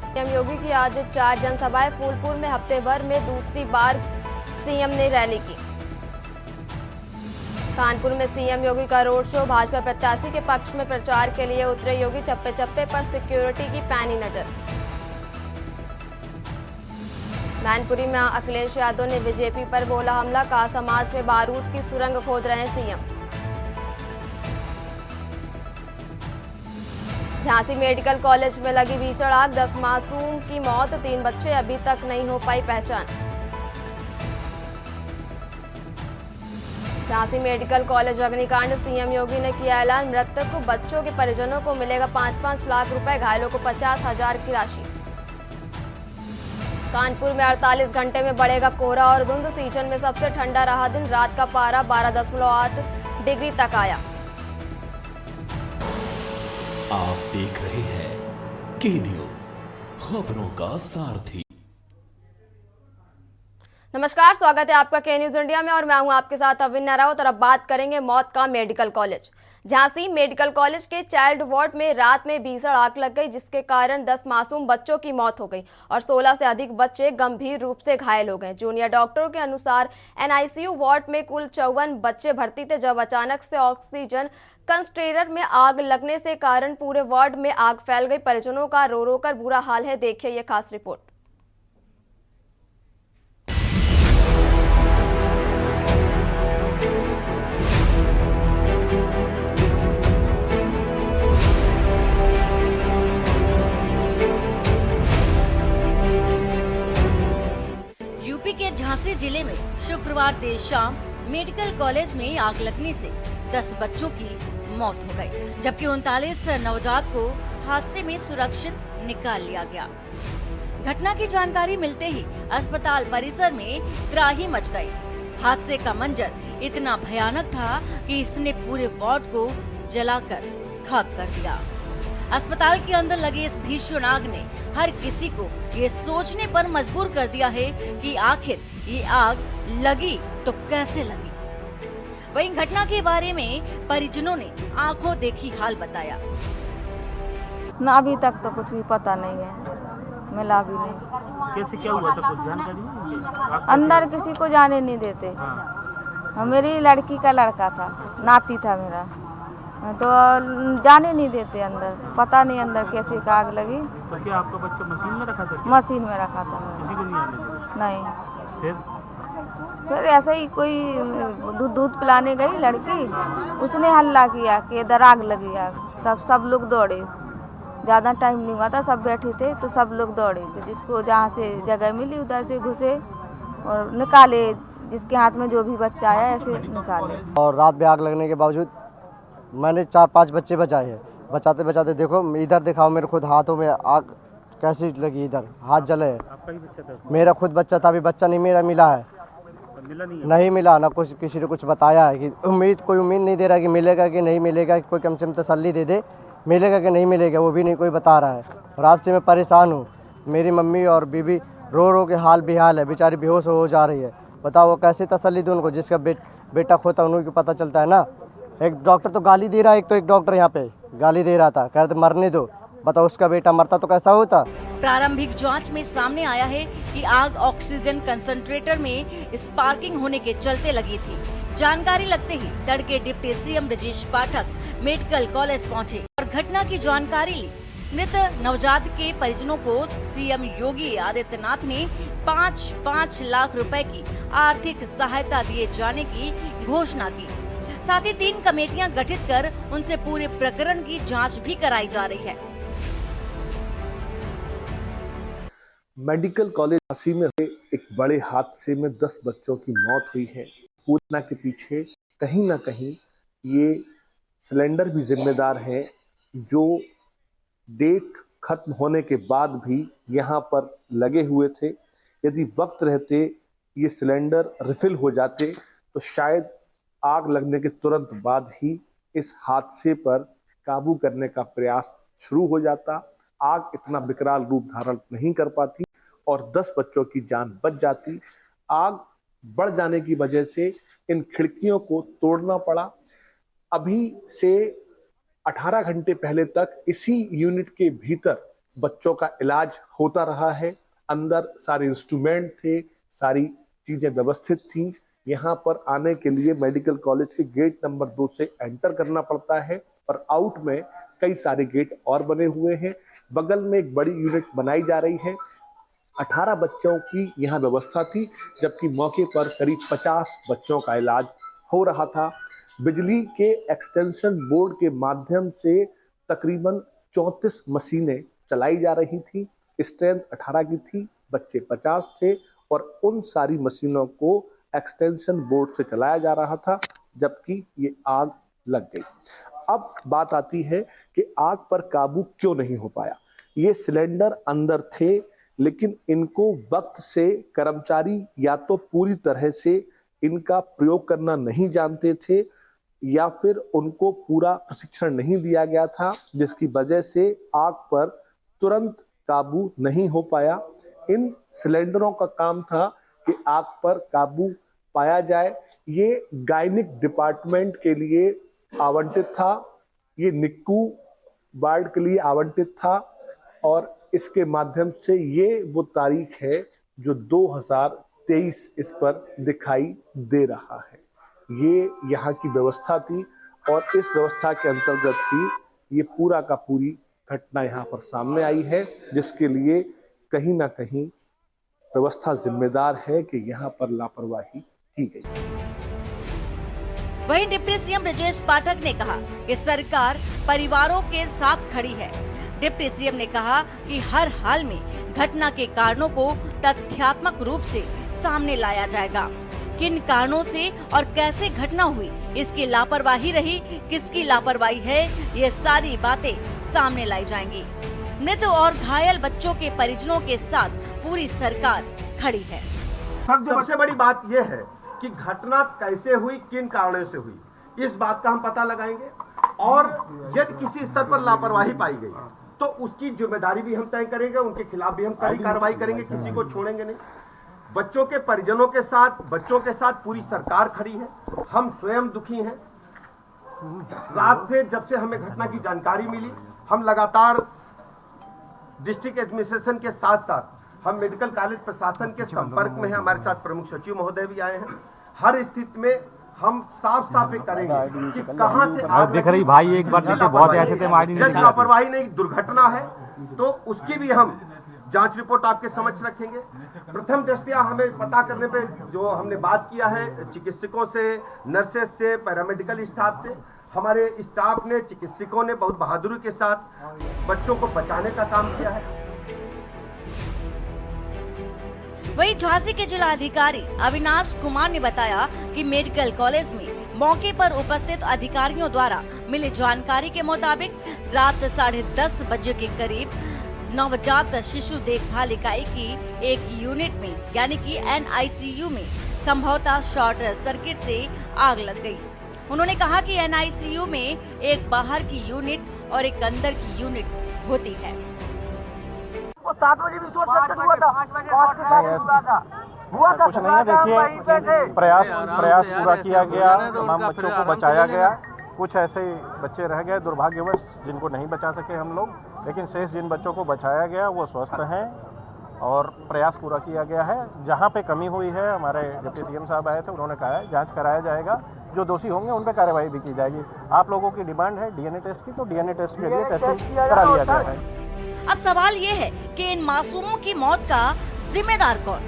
CM योगी की आज 4 जनसभाएं। फूलपुर में हफ्ते भर में दूसरी बार सीएम ने रैली की। कानपुर में सीएम योगी का रोड शो। भाजपा प्रत्याशी के पक्ष में प्रचार के लिए उतरे योगी। चप्पे चप्पे पर सिक्योरिटी की पैनी नजर। मैनपुरी में अखिलेश यादव ने बीजेपी पर बोला हमला। कहा समाज में बारूद की सुरंग खोद रहे सीएम। झांसी मेडिकल कॉलेज में लगी भीषण आग। 10 मासूम की मौत, 3 बच्चे अभी तक नहीं हो पाई पहचान। झांसी मेडिकल कॉलेज अग्निकांड। सीएम योगी ने किया ऐलान। मृतक बच्चों के परिजनों को मिलेगा 5-5 लाख रुपए, घायलों को 50,000 की राशि। कानपुर में 48 घंटे में बढ़ेगा कोहरा और धुंध। सीजन में सबसे ठंडा रहा दिन। रात का पारा 12.8 डिग्री तक आया। आप देख रहे हैं के न्यूज, खबरों का सारथी। नमस्कार, स्वागत है आपका के न्यूज इंडिया में और मैं हूं आपके साथ अविन्या राउत। और अब बात करेंगे मौत का medical college. Jhansi medical college के चाइल्ड वार्ड में रात में भीषण आग लग गई, जिसके कारण 10 मासूम बच्चों की मौत हो गई और 16 से अधिक बच्चे गंभीर रूप से घायल हो गए। जूनियर डॉक्टरों के अनुसार एनआईसीयू वार्ड में कुल 54 बच्चे भर्ती थे, जब अचानक से ऑक्सीजन कंसंट्रेटर में आग लगने से कारण पूरे वार्ड में आग फैल गई। परिजनों का रो रो कर बुरा हाल है। देखिए ये खास रिपोर्ट। यूपी के झांसी जिले में शुक्रवार देर शाम मेडिकल कॉलेज में आग लगने से 10 बच्चों की मौत हो गई, जबकि 39 नवजात को हादसे में सुरक्षित निकाल लिया गया। घटना की जानकारी मिलते ही अस्पताल परिसर में त्राही मच गई। हादसे का मंजर इतना भयानक था कि इसने पूरे वार्ड को जलाकर खाक कर दिया। अस्पताल के अंदर लगे इस भीषण आग ने हर किसी को ये सोचने पर मजबूर कर दिया है कि आखिर ये आग लगी तो कैसे लगी। वहीं घटना के बारे में परिजनों ने आंखों देखी हाल बताया। ना अभी तक तो कुछ भी पता नहीं है, मिला भी नहीं। कैसे क्या हुआ था, कुछ जानकारी नहीं? अंदर किसी को जाने नहीं देते। हाँ। मेरी लड़की का लड़का था, नाती था मेरा, तो जाने नहीं देते अंदर। पता नहीं अंदर कैसे का आग लगी। तो क्या आपका बच्चा मशीन में रखा था? मशीन में रखा था मेरा। किसी को नहीं आने दिया? नहीं, फिर ऐसे ही कोई दूध पिलाने गई लड़की, उसने हल्ला किया कि इधर आग लगी आग। तब सब लोग दौड़े, ज़्यादा टाइम नहीं हुआ था, सब बैठे थे तो सब लोग दौड़े। तो जिसको जहाँ से जगह मिली उधर से घुसे और निकाले, जिसके हाथ में जो भी बच्चा आया ऐसे निकाले। और रात में आग लगने के बावजूद मैंने 4-5 बच्चे बचाए हैं। बचाते बचाते देखो इधर दिखाओ, मेरे खुद हाथों में आग कैसी लगी, इधर हाथ जले है। आपका ही बच्चा था? मेरा खुद बच्चा था, अभी बच्चा नहीं मेरा मिला है। मिला नहीं मिला ना, कुछ किसी ने कुछ बताया है कि कोई उम्मीद नहीं दे रहा कि मिलेगा कि नहीं मिलेगा। कोई कम से कम तसल्ली दे दे, मिलेगा कि नहीं मिलेगा, वो भी नहीं कोई बता रहा है। रात से मैं परेशान हूँ। मेरी मम्मी और बीबी रो रो के हाल बेहाल है, बेचारी बेहोश हो जा रही है। बताओ वो कैसे तसल्ली दूँ उनको, जिसका बेटा खोता उनको पता चलता है ना। एक डॉक्टर तो गाली दे रहा है, एक डॉक्टर यहाँ पे गाली दे रहा था, कह रहे थे मरने दो। बताओ उसका बेटा मरता तो कैसा होता। प्रारंभिक जांच में सामने आया है कि आग ऑक्सीजन कंसंट्रेटर में स्पार्किंग होने के चलते लगी थी। जानकारी लगते ही तड़के deputy CM Brajesh Pathak medical college पहुंचे और घटना की जानकारी ली। मृत नवजात के परिजनों को सीएम योगी आदित्यनाथ ने 5-5 लाख रुपए की आर्थिक सहायता दिए जाने की घोषणा की। साथ ही 3 कमेटियां गठित कर उनसे पूरे प्रकरण की जांच भी कराई जा रही है। मेडिकल कॉलेज झांसी में हुए एक बड़े हादसे में 10 बच्चों की मौत हुई है। पूतना के पीछे कहीं ना कहीं ये सिलेंडर भी जिम्मेदार है, जो डेट खत्म होने के बाद भी यहाँ पर लगे हुए थे। यदि वक्त रहते ये सिलेंडर रिफिल हो जाते तो शायद आग लगने के तुरंत बाद ही इस हादसे पर काबू करने का प्रयास शुरू हो जाता। आग इतना विकराल रूप धारण नहीं कर पाती और 10 बच्चों की जान बच जाती। आग बढ़ जाने की वजह से इन खिड़कियों को तोड़ना पड़ा। अभी से 18 घंटे पहले तक इसी यूनिट के भीतर बच्चों का इलाज होता रहा है। अंदर सारे इंस्ट्रूमेंट थे, सारी चीजें व्यवस्थित थी। यहाँ पर आने के लिए मेडिकल कॉलेज के गेट नंबर 2 से एंटर करना पड़ता है और आउट में कई सारे गेट और बने हुए हैं। बगल में एक बड़ी यूनिट बनाई जा रही है। 18 बच्चों की यहाँ व्यवस्था थी, जबकि मौके पर करीब 50 बच्चों का इलाज हो रहा था। बिजली के एक्सटेंशन बोर्ड के माध्यम से तकरीबन 34 मशीनें चलाई जा रही थी। स्ट्रेंथ 18 की थी, बच्चे 50 थे और उन सारी मशीनों को एक्सटेंशन बोर्ड से चलाया जा रहा था, जबकि ये आग लग गई। अब बात आती है कि आग पर काबू क्यों नहीं हो पाया। ये सिलेंडर अंदर थे, लेकिन इनको वक्त से कर्मचारी या तो पूरी तरह से इनका प्रयोग करना नहीं जानते थे या फिर उनको पूरा प्रशिक्षण नहीं दिया गया था, जिसकी वजह से आग पर तुरंत काबू नहीं हो पाया। इन सिलेंडरों का काम था कि आग पर काबू पाया जाए। ये गायनिक डिपार्टमेंट के लिए आवंटित था, ये निक्कू वार्ड के लिए आवंटित था और इसके माध्यम से ये वो तारीख है जो 2023 इस पर दिखाई दे रहा है। ये यहाँ की व्यवस्था थी और इस व्यवस्था के अंतर्गत ही ये पूरा का पूरी घटना यहाँ पर सामने आई है, जिसके लिए कहीं ना कहीं व्यवस्था जिम्मेदार है कि यहाँ पर लापरवाही की गई। वहीं डिप्टी सीएम ब्रजेश पाठक ने कहा कि सरकार परिवारों के साथ खड़ी है। डिप्टी सीएम ने कहा कि हर हाल में घटना के कारणों को तथ्यात्मक रूप से सामने लाया जाएगा। किन कारणों से और कैसे घटना हुई, इसकी लापरवाही रही, किसकी लापरवाही है, ये सारी बातें सामने लाई जाएंगी। मृत और घायल बच्चों के परिजनों के साथ पूरी सरकार खड़ी है। सबसे बड़ी बात यह है कि घटना कैसे हुई, किन कारणों से हुई, इस बात का हम पता लगाएंगे और यदि किसी स्तर पर लापरवाही पाई गई तो उसकी जिम्मेदारी भी हम तय करेंगे, उनके खिलाफ भी हम कड़ी कार्रवाई करेंगे, किसी को छोड़ेंगे नहीं। बच्चों के परिजनों के साथ पूरी सरकार खड़ी है। हम स्वयं दुखी हैं। रात से जब से हमें घटना की जानकारी मिली, हम लगातार डिस्ट्रिक्ट एडमिनिस्ट्रेशन के साथ साथ हम मेडिकल कॉलेज प्रशासन के संपर्क में हैं। हमारे साथ प्रमुख सचिव महोदय भी आए हैं। हर स्थिति में हम साफ करेंगे कि कहां से आग दिख रही भाई, एक बार नीचे बहुत ऐसे थे, जैसे लापरवाही नहीं, दुर्घटना है तो उसकी भी हम जांच रिपोर्ट आपके समक्ष रखेंगे। प्रथम दृष्टया हमें पता करने पे जो हमने बात किया है चिकित्सकों से, नर्सेस से, पैरामेडिकल स्टाफ से, हमारे स्टाफ ने, चिकित्सकों ने बहुत बहादुरी के साथ बच्चों को बचाने का काम किया है। वहीं झांसी के जिला अधिकारी अविनाश कुमार ने बताया कि मेडिकल कॉलेज में मौके पर उपस्थित अधिकारियों द्वारा मिली जानकारी के मुताबिक रात 10:30 बजे के करीब नवजात शिशु देखभाल इकाई की एक यूनिट में यानी कि NICU में संभवतः शॉर्ट सर्किट से आग लग गई। उन्होंने कहा कि NICU में एक बाहर की यूनिट और एक अंदर की यूनिट होती है। 7 बजे भी शॉर्ट सर्किट हुआ था, 5 से 7 हुआ था। कुछ नहीं है, देखिए प्रयास पूरा किया गया, तमाम बच्चों को बचाया गया। कुछ ऐसे बच्चे रह गए दुर्भाग्यवश जिनको नहीं बचा सके हम लोग, लेकिन शेष जिन बच्चों को बचाया गया वो स्वस्थ हैं और प्रयास पूरा किया गया है। जहाँ पे कमी हुई है, हमारे डिप्टी सीएम साहब आए थे, उन्होंने कहा है जांच कराया जाएगा, जो दोषी होंगे उन पर कार्रवाई भी की जाएगी। आप लोगों की डिमांड है DNA टेस्ट की, तो DNA टेस्ट के लिए टेस्टिंग करा लिया गया है। अब सवाल ये है कि इन मासूमों की मौत का जिम्मेदार कौन?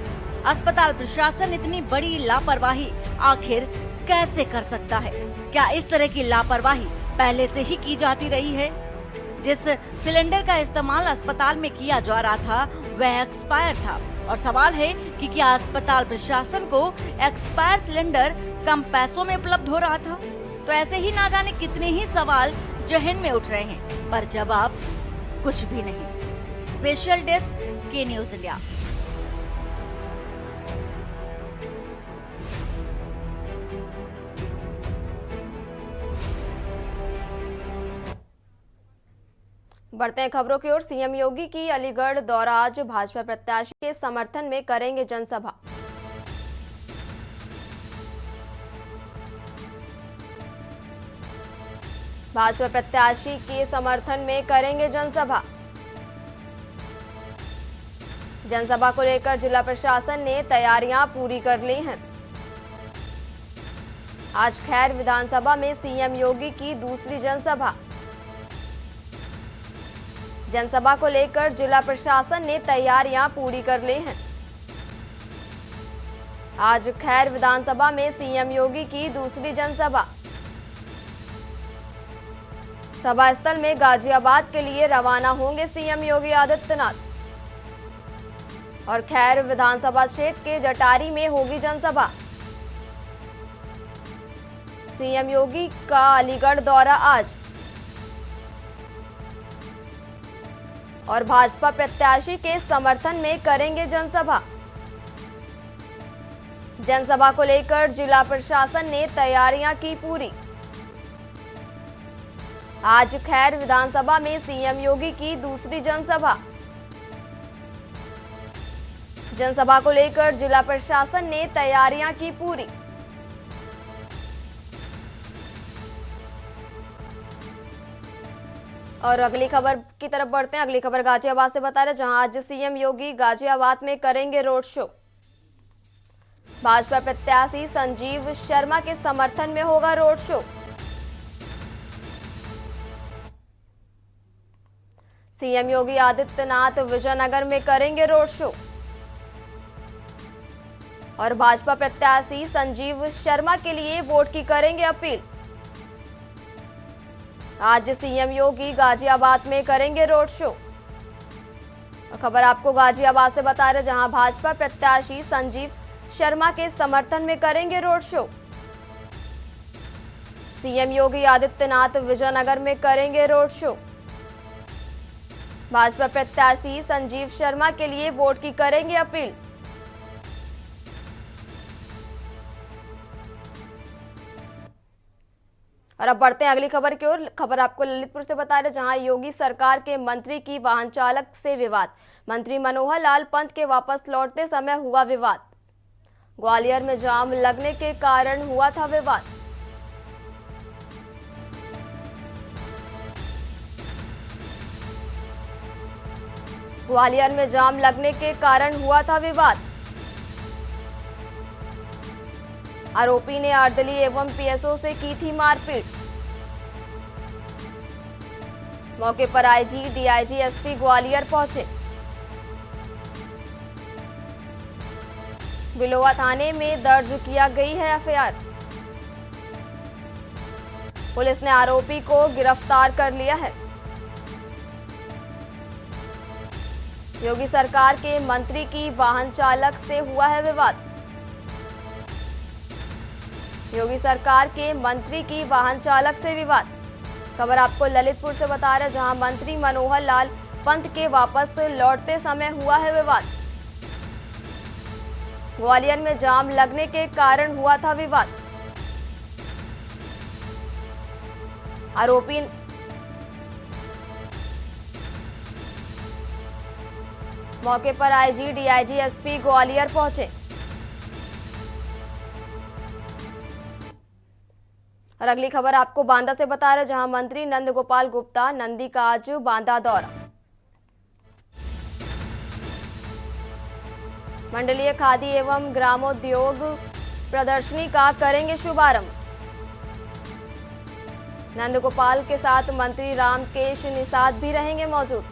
अस्पताल प्रशासन इतनी बड़ी लापरवाही आखिर कैसे कर सकता है? क्या इस तरह की लापरवाही पहले से ही की जाती रही है? जिस सिलेंडर का इस्तेमाल अस्पताल में किया जा रहा था वह एक्सपायर था और सवाल है कि क्या अस्पताल प्रशासन को एक्सपायर सिलेंडर कम पैसों में उपलब्ध हो रहा था? तो ऐसे ही ना जाने कितने ही सवाल जहन में उठ रहे हैं, पर जवाब कुछ भी नहीं। स्पेशल डेस्क के न्यूज़ इंडिया। बढ़ते हैं खबरों की ओर। सीएम योगी की अलीगढ़ दौरा, आज भाजपा प्रत्याशी के समर्थन में करेंगे जनसभा। भाजपा प्रत्याशी के समर्थन में करेंगे जनसभा। जनसभा को लेकर जिला प्रशासन ने तैयारियां पूरी कर ली हैं। आज खैर विधानसभा में सीएम योगी की दूसरी जनसभा। जनसभा को लेकर जिला प्रशासन ने तैयारियां पूरी कर ली हैं। आज खैर विधानसभा में सीएम योगी की दूसरी जनसभा। सभा स्थल में गाजियाबाद के लिए रवाना होंगे सीएम योगी आदित्यनाथ और खैर विधानसभा क्षेत्र के जटारी में होगी जनसभा। सीएम योगी का अलीगढ़ दौरा आज और भाजपा प्रत्याशी के समर्थन में करेंगे जनसभा। जनसभा को लेकर जिला प्रशासन ने तैयारियां की पूरी। आज खैर विधानसभा में सीएम योगी की दूसरी जनसभा। जनसभा को लेकर जिला प्रशासन ने तैयारियां की पूरी। और अगली खबर की तरफ बढ़ते हैं। अगली खबर गाजियाबाद से बता रहे, जहां आज सीएम योगी गाजियाबाद में करेंगे रोड शो। भाजपा प्रत्याशी संजीव शर्मा के समर्थन में होगा road show. CM Yogi Adityanath Vijayanagar में करेंगे रोड शो और भाजपा प्रत्याशी संजीव शर्मा के लिए वोट की करेंगे अपील। आज सीएम योगी गाजियाबाद में करेंगे रोड शो। खबर आपको गाजियाबाद से बता रहे, जहां भाजपा प्रत्याशी संजीव शर्मा के समर्थन में करेंगे road show. CM Yogi Adityanath Vijayanagar में करेंगे रोड शो। भाजपा प्रत्याशी संजीव शर्मा के लिए वोट की करेंगे अपील। और अब बढ़ते हैं अगली खबर की ओर। खबर आपको ललितपुर से बता रहे, जहां योगी सरकार के मंत्री की वाहन चालक से विवाद। मंत्री मनोहर लाल पंत के वापस लौटते समय हुआ विवाद। ग्वालियर में जाम लगने के कारण हुआ था विवाद। ग्वालियर में जाम लगने के कारण हुआ था विवाद। आरोपी ने अर्दली एवं पीएसओ से की थी मारपीट। मौके पर आईजी, डीआईजी, एसपी ग्वालियर पहुंचे। बिलोवा थाने में दर्ज किया गई है एफआईआर। पुलिस ने आरोपी को गिरफ्तार कर लिया है। योगी सरकार के मंत्री की वाहन चालक से हुआ है विवाद। योगी सरकार के मंत्री की वाहन चालक से विवाद। खबर आपको ललितपुर से बता रहे, जहां मंत्री मनोहर लाल पंत के वापस लौटते समय हुआ है विवाद। ग्वालियर में जाम लगने के कारण हुआ था विवाद। आरोपी मौके पर आईजी, डीआईजी, एसपी ग्वालियर पहुंचे। और अगली खबर आपको बांदा से बता रहे, जहां मंत्री नंद गोपाल गुप्ता नंदी का आज बांदा दौरा। मंडलीय खादी एवं ग्रामोद्योग प्रदर्शनी का करेंगे शुभारंभ। नंद गोपाल के साथ मंत्री रामकेश निषाद भी रहेंगे मौजूद।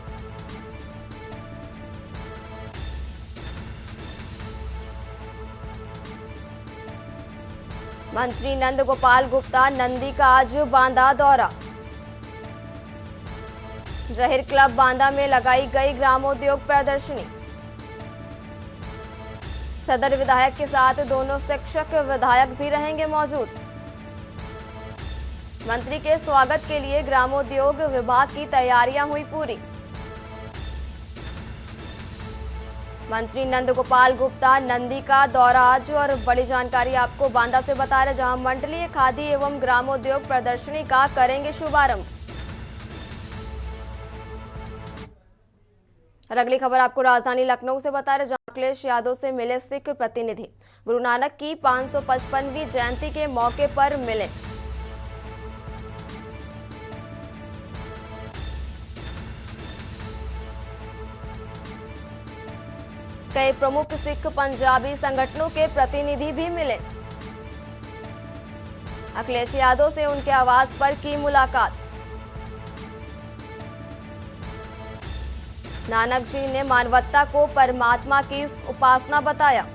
मंत्री नंद गोपाल गुप्ता नंदी का आज बांदा दौरा। जहीर क्लब बांदा में लगाई गई ग्रामोद्योग प्रदर्शनी। सदर विधायक के साथ दोनों शिक्षक विधायक भी रहेंगे मौजूद। मंत्री के स्वागत के लिए ग्रामोद्योग विभाग की तैयारियां हुई पूरी। मंत्री नंद गोपाल गुप्ता नंदी का दौरा आज। और बड़ी जानकारी आपको बांदा से बता रहे, जहां मंडलीय खादी एवं ग्रामोद्योग प्रदर्शनी का करेंगे शुभारंभ। और अगली खबर आपको राजधानी लखनऊ से बता रहे, जहां अखिलेश यादव से मिले सिख प्रतिनिधि। गुरु नानक की 555वीं जयंती के मौके पर मिले। कई प्रमुख सिख पंजाबी संगठनों के प्रतिनिधि भी मिले। अखिलेश यादव से उनके आवास पर की मुलाकात। नानक जी ने मानवता को परमात्मा की उपासना बताया।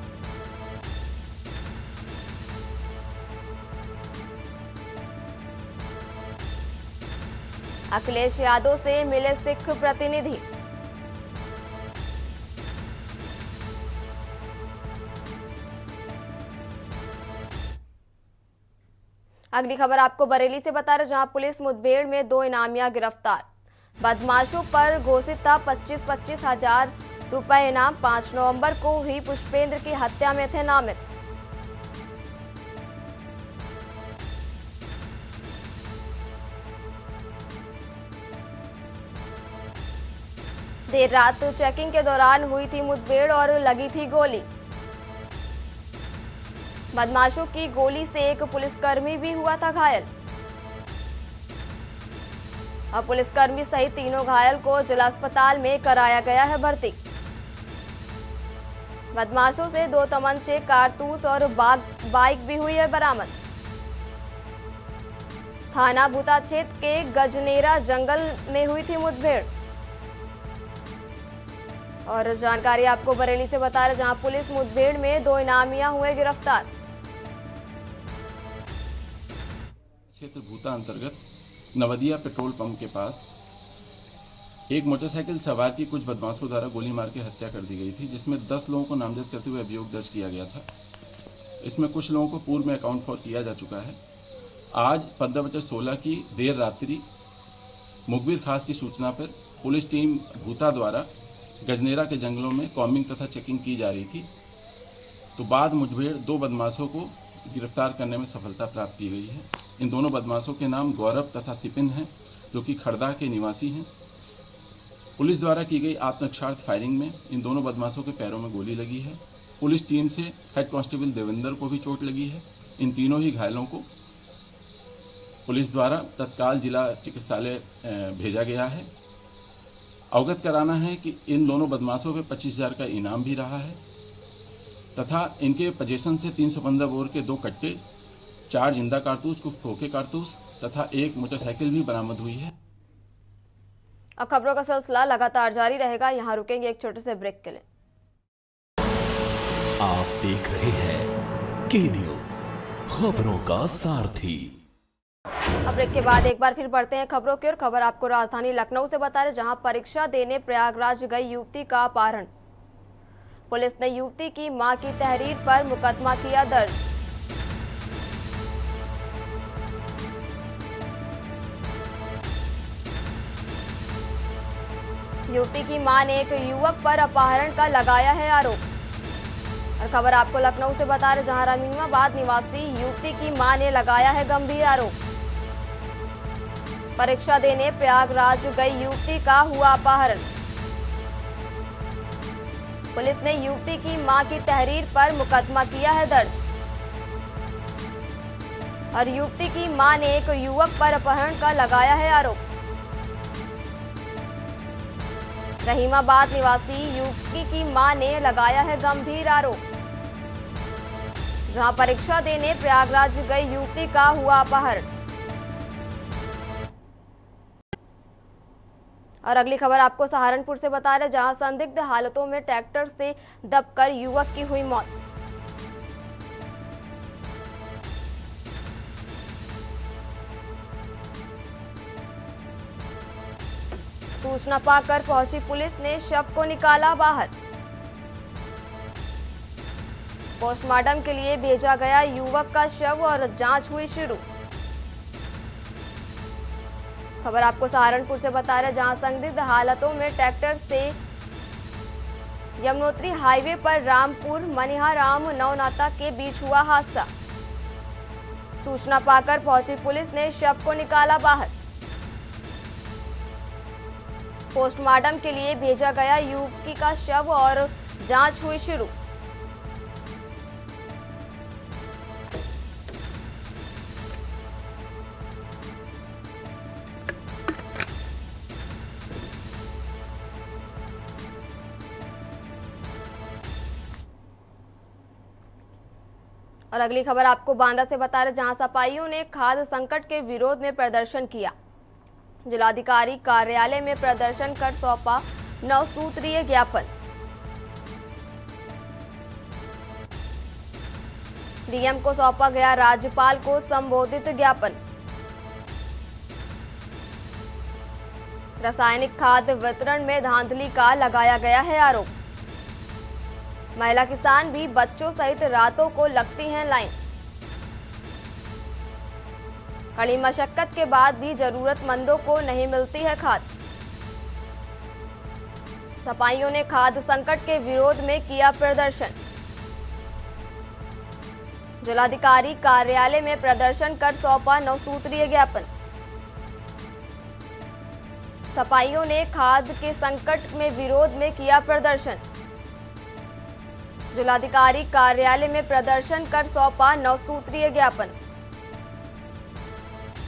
अखिलेश यादव से मिले सिख प्रतिनिधि। अगली खबर आपको बरेली से बता रहे, जहां पुलिस मुठभेड़ में 2 इनामिया गिरफ्तार। बदमाशों पर घोषित था 25-25 हजार रुपए इनाम। 5 नवंबर को हुई पुष्पेंद्र की हत्या में थे नामित। देर रात चेकिंग के दौरान हुई थी मुठभेड़ और लगी थी गोली। बदमाशों की गोली से एक पुलिसकर्मी भी हुआ था घायल और पुलिसकर्मी सहित 3 घायल को जिला अस्पताल में कराया गया है भर्ती। बदमाशों से 2 तमंचे, कारतूस और बाइक भी हुई है बरामद। थाना भूता क्षेत्र के गजनेरा जंगल में हुई थी मुठभेड़। और जानकारी आपको बरेली से बता रहे, जहां पुलिस मुठभेड़ में 2 इनामिया हुए गिरफ्तार। क्षेत्र भूता अंतर्गत नवदिया पेट्रोल पंप के पास एक मोटरसाइकिल सवार की कुछ बदमाशों द्वारा गोली मार के हत्या कर दी गई थी, जिसमें 10 लोगों को नामजद करते हुए अभियोग दर्ज किया गया था। इसमें कुछ लोगों को पूर्व में अकाउंट फॉर किया जा चुका है। आज 15:16 की देर रात्रि मुखबिर खास की सूचना पर पुलिस टीम भूता द्वारा गजनेरा के जंगलों में कॉम्बिंग तथा चेकिंग की जा रही थी, तो बाद मुठभेड़ 2 बदमाशों को गिरफ्तार करने में सफलता प्राप्त की गई है। इन दोनों बदमाशों के नाम गौरव तथा सिपिन हैं, जो कि खड़दा के निवासी हैं। पुलिस द्वारा की गई आत्मरक्षार्थ फायरिंग में इन दोनों बदमाशों के पैरों में गोली लगी है। पुलिस टीम से हेड कांस्टेबल देवेंद्र को भी चोट लगी है। इन तीनों ही घायलों को पुलिस द्वारा तत्काल जिला चिकित्सालय भेजा गया है। अवगत कराना है कि इन दोनों बदमाशों पे 25,000 का इनाम भी रहा है तथा इनके पोजीशन से 315 बोर के 2 कट्टे, 4 जिंदा कारतूस, कुछ ठोके कारतूस तथा 1 मोटरसाइकिल भी बरामद हुई है। अब खबरों का सिलसिला लगातार जारी रहेगा। यहाँ रुकेंगे एक छोटे से ब्रेक के लिए। आप देख रहे हैं के न्यूज, खबरों का सारथी। अब ब्रेक के बाद एक बार फिर बढ़ते हैं खबरों की ओर। खबर आपको राजधानी लखनऊ से बता रहे, जहां परीक्षा देने प्रयागराज गई युवती का अपहरण। पुलिस ने युवती की मां की तहरीर पर मुकदमा किया दर्ज। युवती की मां ने एक युवक पर अपहरण का लगाया है आरोप। और खबर आपको लखनऊ से बता रहे, जहां रमीमाबाद निवासी युवती की मां ने लगाया है गंभीर आरोप। परीक्षा देने प्रयागराज गई युवती का हुआ अपहरण। पुलिस ने युवती की मां की तहरीर पर मुकदमा किया है दर्ज। और युवती की मां ने एक युवक पर अपहरण का लगाया है आरोप। रहीमाबाद निवासी युवती की मां ने लगाया है गंभीर आरोप। जहां परीक्षा देने प्रयागराज गई युवती का हुआ अपहरण। और अगली खबर आपको सहारनपुर से बता रहे, जहां संदिग्ध हालतों में ट्रैक्टर से दबकर युवक की हुई मौत। सूचना पाकर पहुंची पुलिस ने शव को निकाला बाहर। पोस्टमार्टम के लिए भेजा गया युवक का शव और जांच हुई शुरू। खबर आपको सहारनपुर से बता रहे, जहां संदिग्ध हालतों में ट्रैक्टर से यमुनोत्री हाईवे पर रामपुर मनिहाराम नवनाता के बीच हुआ हादसा। सूचना पाकर पहुंची पुलिस ने शव को निकाला बाहर। पोस्टमार्टम के लिए भेजा गया युवती का शव और जांच हुई शुरू। और अगली खबर आपको बांदा से बता रहे, जहां सपाइयों ने खाद्य संकट के विरोध में प्रदर्शन किया। जिलाधिकारी कार्यालय में प्रदर्शन कर सौंपा 9 सूत्रीय ज्ञापन। डीएम को सौंपा गया राज्यपाल को संबोधित ज्ञापन। रासायनिक खाद वितरण में धांधली का लगाया गया है आरोप। महिला किसान भी बच्चों सहित रातों को लगती हैं लाइन। कड़ी मशक्कत के बाद भी जरूरतमंदों को नहीं मिलती है खाद। सपाइयों ने खाद्य संकट के विरोध में किया प्रदर्शन। जिलाधिकारी कार्यालय में प्रदर्शन कर सौंपा 9 सूत्रीय ज्ञापन। सपाइयों ने खाद्य के संकट में विरोध में किया प्रदर्शन। जिलाधिकारी कार्यालय में प्रदर्शन कर सौंपा 9 सूत्रीय ज्ञापन।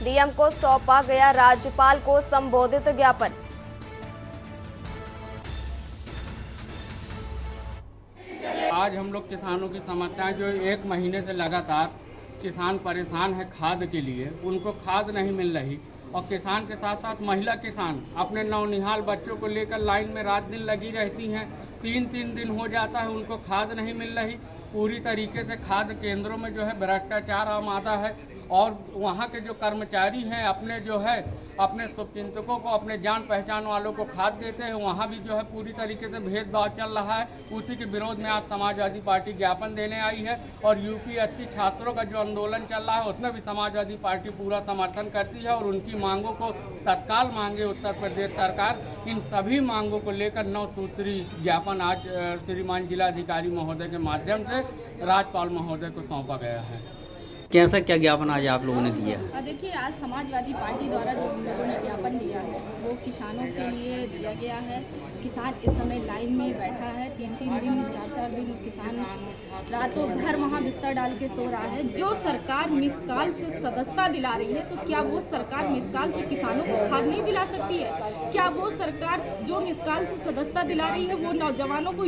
डीएम को सौंपा गया राज्यपाल को संबोधित ज्ञापन। आज हम लोग किसानों की समस्याएं जो 1 महीने से लगातार किसान परेशान है खाद के लिए, उनको खाद नहीं मिल रही और किसान के साथ साथ महिला किसान अपने नौनिहाल बच्चों को लेकर लाइन में रात दिन लगी रहती हैं। 3-3 दिन हो जाता है, उनको खाद नहीं मिल रही। पूरी तरीके से खाद केंद्रों में जो है भ्रष्टाचार आमादा है और वहाँ के जो कर्मचारी हैं अपने शुभचिंतकों को, अपने जान पहचान वालों को खाद देते हैं। वहाँ भी जो है पूरी तरीके से भेदभाव चल रहा है। उसी के विरोध में आज समाजवादी पार्टी ज्ञापन देने आई है और यूपीएससी छात्रों का जो आंदोलन चल रहा है उसमें भी समाजवादी पार्टी पूरा समर्थन करती है और उनकी मांगों को तत्काल मांगे उत्तर प्रदेश सरकार। इन सभी मांगों को लेकर 9 सूत्री ज्ञापन आज श्रीमान जिलाधिकारी महोदय के माध्यम से राज्यपाल महोदय को सौंपा गया है। कैसा क्या ज्ञापन आज आप लोगों ने दिया? देखिए, आज समाजवादी पार्टी द्वारा जो हम लोगों ने ज्ञापन दिया है वो किसानों के लिए दिया गया है। किसान इस समय लाइन में बैठा है, 3-3 दिन 4-4 दिन किसान रातों भर वहाँ बिस्तर डाल के सो रहा है। जो सरकार मिसकाल से सदस्यता दिला रही है, तो क्या वो सरकार मिसकाल से किसानों को खाद नहीं दिला सकती है? क्या वो सरकार जो मिसकाल से सदस्यता दिला रही है वो नौजवानों को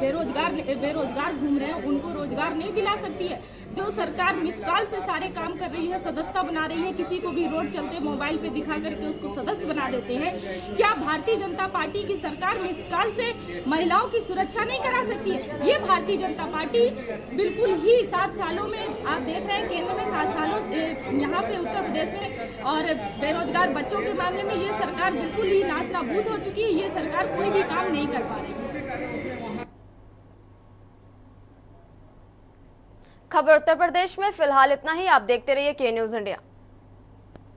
बेरोजगार घूम रहे हैं उनको रोजगार नहीं दिला सकती है? जो सरकार मिसकाल से सारे काम कर रही है, सदस्यता बना रही है, किसी को भी रोड चलते मोबाइल पे दिखा करके उसको सदस्य बना देते हैं, क्या भारतीय जनता पार्टी की सरकार मिसकाल से महिलाओं की सुरक्षा नहीं करा सकती है? ये भारतीय जनता पार्टी बिल्कुल ही 7 सालों में, आप देख रहे हैं केंद्र में 7 सालों यहाँ पे उत्तर प्रदेश में और बेरोजगार बच्चों के मामले में ये सरकार बिल्कुल ही नाच नाबूद हो चुकी है। ये सरकार कोई भी काम नहीं कर पा रही है। खबर उत्तर प्रदेश में फिलहाल इतना ही। आप देखते रहिए के न्यूज़ इंडिया।